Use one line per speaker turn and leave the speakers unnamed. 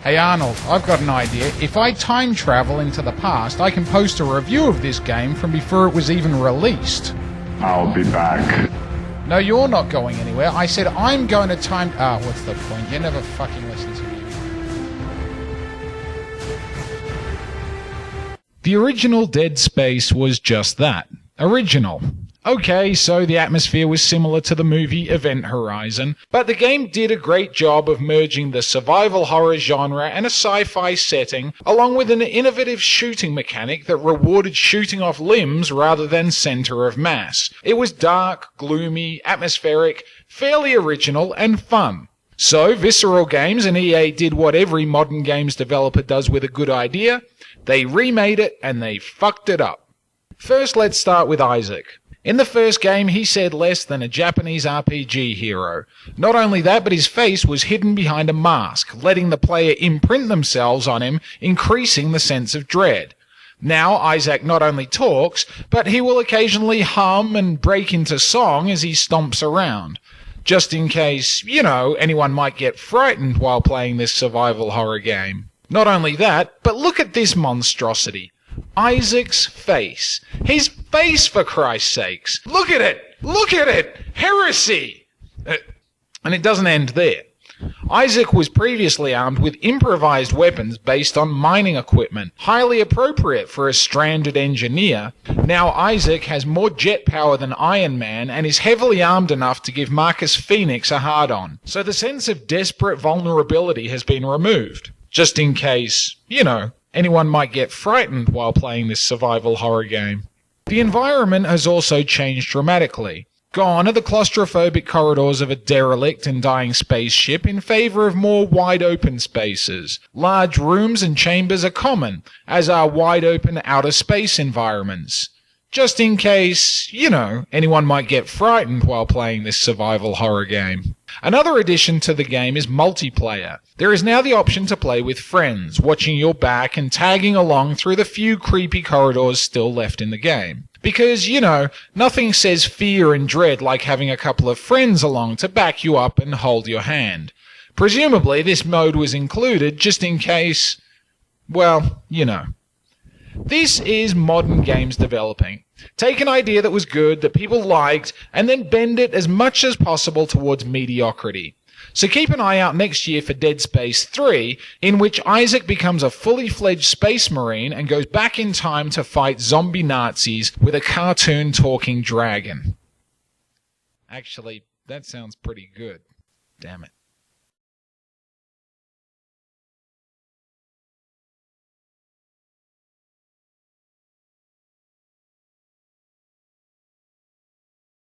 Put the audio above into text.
Hey Arnold, I've got an idea. If I time travel into the past, I can post a review of this game from before it was even released.
I'll be back.
No, you're not going anywhere. I said I'm going to time... what's the point? You never fucking listen to me. The original Dead Space was just that. Original. Okay, so the atmosphere was similar to the movie Event Horizon, but the game did a great job of merging the survival horror genre and a sci-fi setting, along with an innovative shooting mechanic that rewarded shooting off limbs rather than center of mass. It was dark, gloomy, atmospheric, fairly original, and fun. So, Visceral Games and EA did what every modern games developer does with a good idea. They remade it, and they fucked it up. First, let's start with Isaac. In the first game, he said less than a Japanese RPG hero. Not only that, but his face was hidden behind a mask, letting the player imprint themselves on him, increasing the sense of dread. Now, Isaac not only talks, but he will occasionally hum and break into song as he stomps around. Just in case, anyone might get frightened while playing this survival horror game. Not only that, but look at this monstrosity. Isaac's face. His face, for Christ's sakes. Look at it! Look at it! Heresy! And it doesn't end there. Isaac was previously armed with improvised weapons based on mining equipment, highly appropriate for a stranded engineer. Now Isaac has more jet power than Iron Man and is heavily armed enough to give Marcus Phoenix a hard-on. So the sense of desperate vulnerability has been removed. Just in case, anyone might get frightened while playing this survival horror game. The environment has also changed dramatically. Gone are the claustrophobic corridors of a derelict and dying spaceship in favor of more wide-open spaces. Large rooms and chambers are common, as are wide-open outer space environments. Just in case, anyone might get frightened while playing this survival horror game. Another addition to the game is multiplayer. There is now the option to play with friends, watching your back and tagging along through the few creepy corridors still left in the game. Because, nothing says fear and dread like having a couple of friends along to back you up and hold your hand. Presumably this mode was included just in case, This is modern games developing. Take an idea that was good, that people liked, and then bend it as much as possible towards mediocrity. So keep an eye out next year for Dead Space 3, in which Isaac becomes a fully fledged space marine and goes back in time to fight zombie Nazis with a cartoon talking dragon. Actually, that sounds pretty good. Damn it.